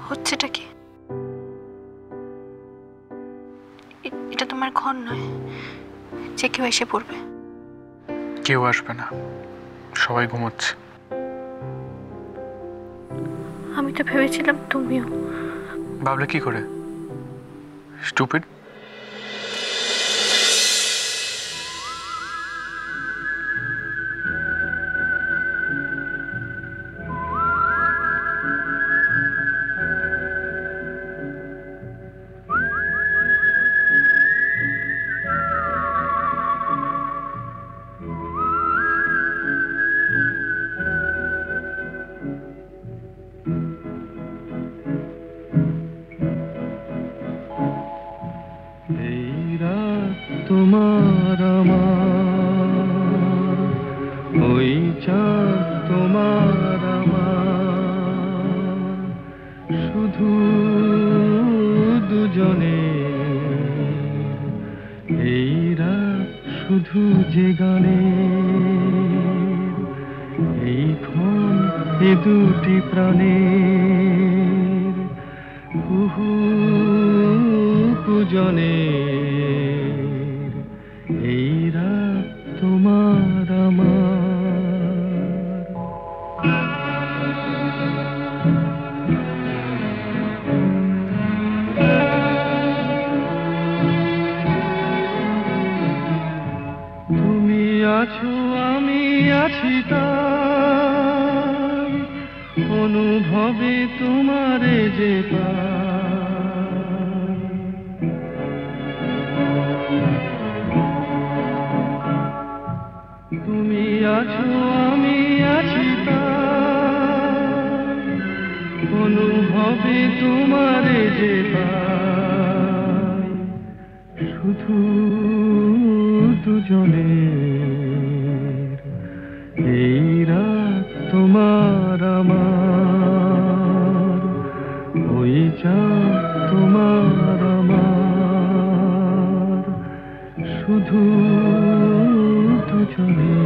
হচ্ছেটা কি? এটা তোমার ঘর নয় যে কেউ এসে পড়বে। কেউ আসবে না, সবাই ঘুমোচ্ছে। আমি তো ভেবেছিলাম তুমিও। ভাবলে কি করে? স্টুপিড। তোমার আমার ওই চাঁদ তোমার আমার শুধু দুজনে এই রাত শুধু যে গানে এই ক্ষণ এ দুটি প্রাণের কুহু কুজনে এই রাত তোমার আমার। তুমি আছো আমি আছি তাই অনুভবে তোমারে যে তুমি আছো আমি আছি তাই অনুভবে তোমারে যে পাই শুধু দুজনের এই রাত তোমার আমার ওই চাঁদ তোমার আমার শুধু দুজনের।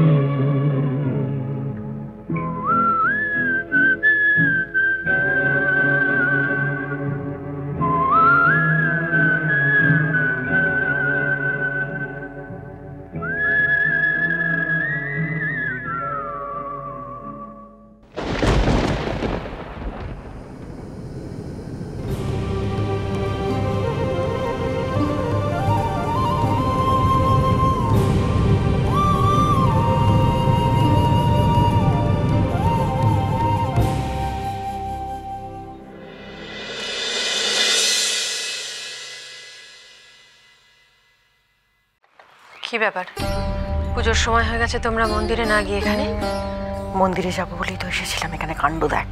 কি ব্যাপার, পুজোর সময় হয়ে গেছে, তোমরা মন্দিরে না গিয়ে এখানে? মন্দিরে যাবো বলেই তো এসেছিলাম, এখানে কাণ্ড দেখ।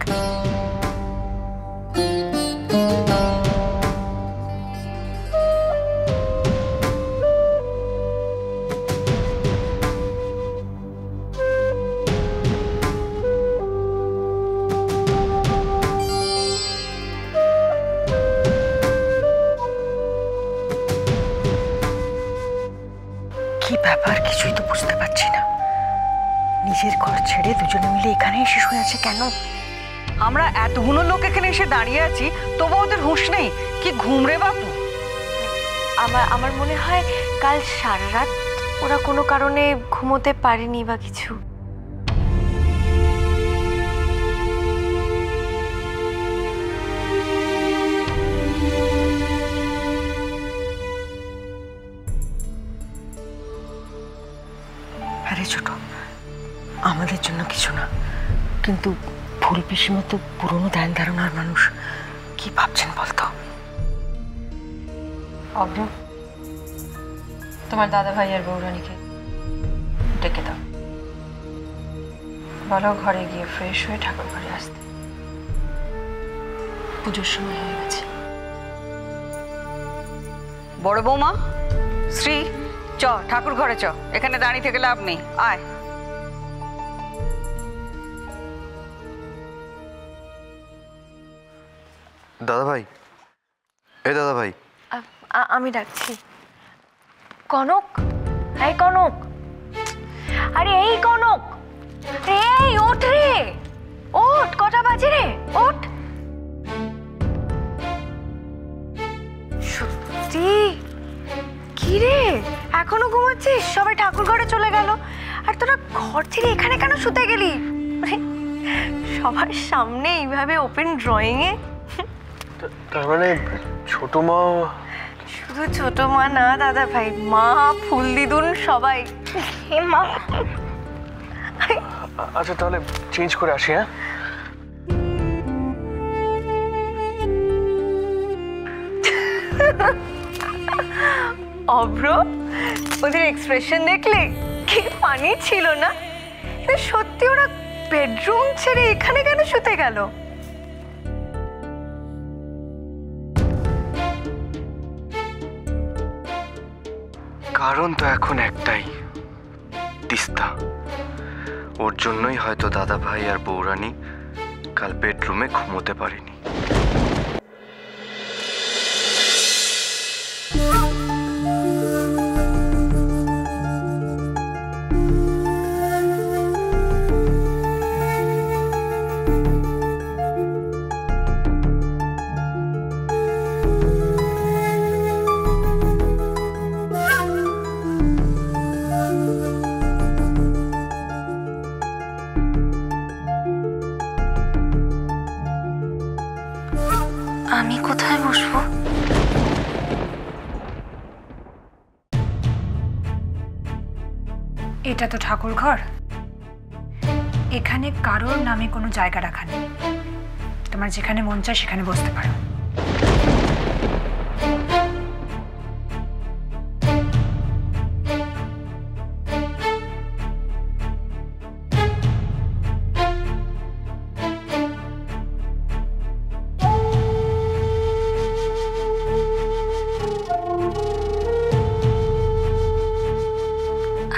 কি ব্যাপার কিছুই তো বুঝতে পারছি না, নিজের ঘর ছেড়ে দুজনে মিলে এখানে এসে শুয়ে আছে কেন? আমরা এতগুলো লোক এখানে এসে দাঁড়িয়ে আছি, তবু ওদের হুঁশ নেই। কি ঘুম রে বাপু? আমার মনে হয় কাল সারা রাত ওরা কোনো কারণে ঘুমোতে পারেনি বা কিছু। আরে ছোট, আমাদের জন্য কিছু না, কিন্তু ফুল পিসিমা তো পুরনো ধ্যান ধারণার মানুষ, কি ভাবছেন বলতো? অভ্র, তোমার দাদা ভাই আর বৌরানীকে ডেকে দাও, বলো ঘরে গিয়ে ফ্রেশ হয়ে ঠাকুর ঘরে আসতে, পুজোর সময় হয়ে গেছে। বড় বৌমা, শ্রী, চ ঠাকুর ঘরে চ, এখানে দাঁড়িয়ে থেকে লাভ নেই, আয়। দাদা ভাই, এই দাদা ভাই। আমি ডাকছি। কনক, এই কনক, আরে এই কনক, এই ওঠ রে, ওঠ, কটা বাজে রে, ওঠ। দেখছিস সবাই ঠাকুর ঘরে চলে গেল, আর তোরা ঘর থেকে এখানে কেন শুতে গেলি? মানে সবার সামনে এইভাবে ওপেন ড্রয়িং এ? তার মানে ছোট মা? শুধু ছোট মা না দাদা ভাই, মা, ফুল দিদুন সবাই। মা আচ্ছা তাহলে চেঞ্জ করে আসি। হ্যাঁ অভ্র, ওদের এক্সপ্রেশন দেখলে কি ফানি ছিল না? সত্যি ওরা বেডরুম ছেড়ে এখানে কেন শুতে গেল? কারণ তো এখন একটাই, তিস্তা। ওর জন্যই হয়তো দাদা ভাই আর বৌরানী কাল বেডরুমে ঘুমোতে পারেনি। আমি কোথায় বসবো? এটা তো ঠাকুর ঘর, এখানে কারোর নামে কোনো জায়গা রাখা নেই। তোমার যেখানে মন চায় সেখানে বসতে পারো।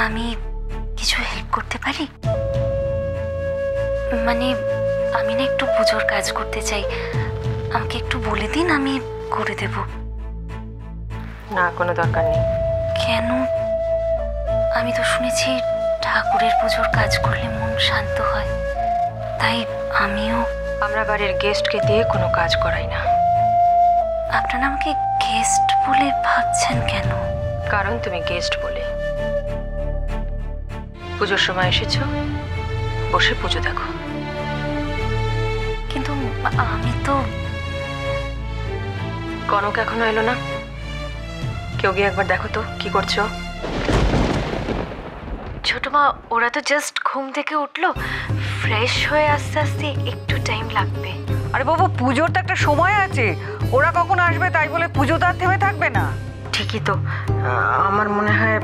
আমি কিছু হেল্প করতে পারি? মানে আমি না একটু পুজোর কাজ করতে চাই, আমাকে একটু বলে দিন, আমি করে দেব। না, কোনো দরকার নেই। কেন? আমি তো শুনেছি ঠাকুরের পুজোর কাজ করলে মন শান্ত হয়, তাই আমিও। আমরা বাড়ির গেস্টকে দিয়ে কোনো কাজ করাই না। আপনারা আমাকে গেস্ট বলে ভাবছেন কেন? কারণ তুমি গেস্ট বলে। পুজোর সময় এসেছো, বসে পুজো দেখো। কিন্তু আমি তো। কনক এখনো এলো না? কেউ গিয়ে একবার দেখো তো কি করছো। ছোট মা, ওরা তো জাস্ট ঘুম থেকে উঠলো, ফ্রেশ হয়ে আস্তে আস্তে একটু টাইম লাগবে। আরে বাবু, পুজোর তো একটা সময় আছে, ওরা কখন আসবে তাই বলে পুজো তো আর থেমে থাকবে না। ঠিকই তো, আমার মনে হয়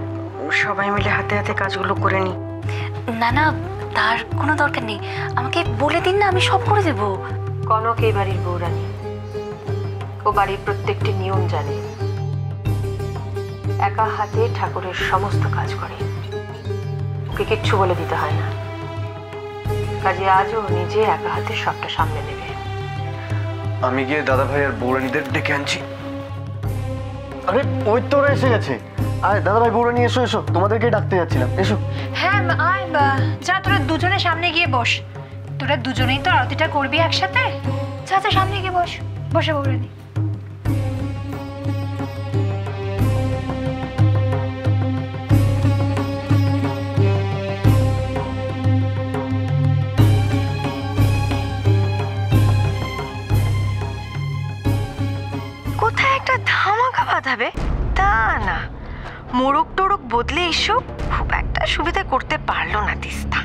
সবাই মিলে হাতে হাতে কাজগুলো করে নি। না না, তার কোনো দরকার নেই, আমাকে বলে দিন না, আমি সব করে দেব। কনক এই বাড়ির বৌরানী, ও বাড়ির প্রত্যেকটি নিয়ম জানে, একা হাতে ঠাকুরের সমস্ত কাজ করে, ওকে কিচ্ছু বলে দিতে হয় না। কাজে আজও নিজে একা হাতে সবটা সামনে নেবে। আমি গিয়ে দাদা ভাই আর বৌরানীদের ডেকে আনছি। আরে ওই তো ওরা এসে গেছে। আয় দাদা ভাই বৌরানী, এসো এসো, তোমাদেরকে ডাকতে যাচ্ছিলাম, এসো। হ্যাঁ আয়, যা তোরা দুজনে সামনে গিয়ে বস। তোরা দুজনেই তো আরতিটা করবি একসাথে। যা তো সামনে গিয়ে বস, বসে বৌরানী। কোথায় একটা ধামাকা বাঁধাবে তা না, মোড়ক টোড়ক বদলে এসব খুব একটা সুবিধা করতে পারলো না তিস্তা।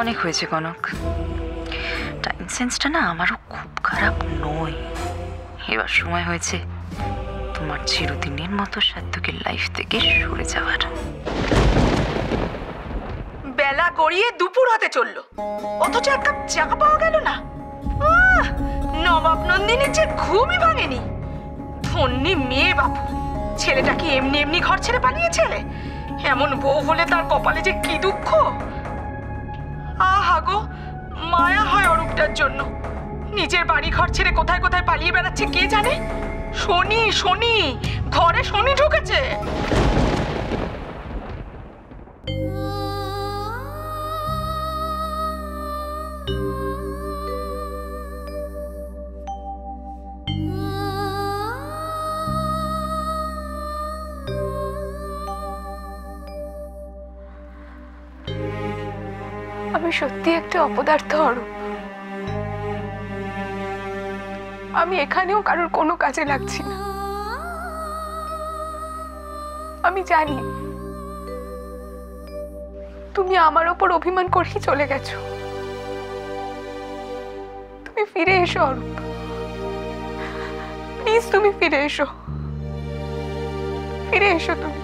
অনেক হয়েছে কনক, টাইম সেন্সটা না আমারও খুব খারাপ নয়। এবার সময় হয়েছে তোমার চিরদিনের মতো সাধ্যকের লাইফ থেকে সরে যাওয়ার। বেলা গড়িয়ে দুপুর হতে চললো, অথচ এক কাপ চা পাওয়া গেল না। নবাব নন্দিনীর যে ঘুমই ভাঙেনি। ধন্যি মেয়ে বাপু, ছেলেটা কি এমনি এমনি ঘর ছেড়ে পালিয়েছে? এমন বউ হলে তার কপালে যে কি দুঃখ। আহা গো, মায়া হয় অরূপটার জন্য। নিজের বাড়ি ঘর ছেড়ে কোথায় কোথায় পালিয়ে বেড়াচ্ছে কে জানে। শনি শনি, ঘরে শনি ঢুকেছে। আমি সত্যি একটা অপদার্থ অরূপ। আমি এখানেও কারোর কোনো কাজে লাগছি না। আমি জানি তুমি আমার ওপর অভিমান করেই চলে গেছো। তুমি ফিরে এসো অরূপ, প্লিজ তুমি ফিরে এসো, ফিরে এসো তুমি।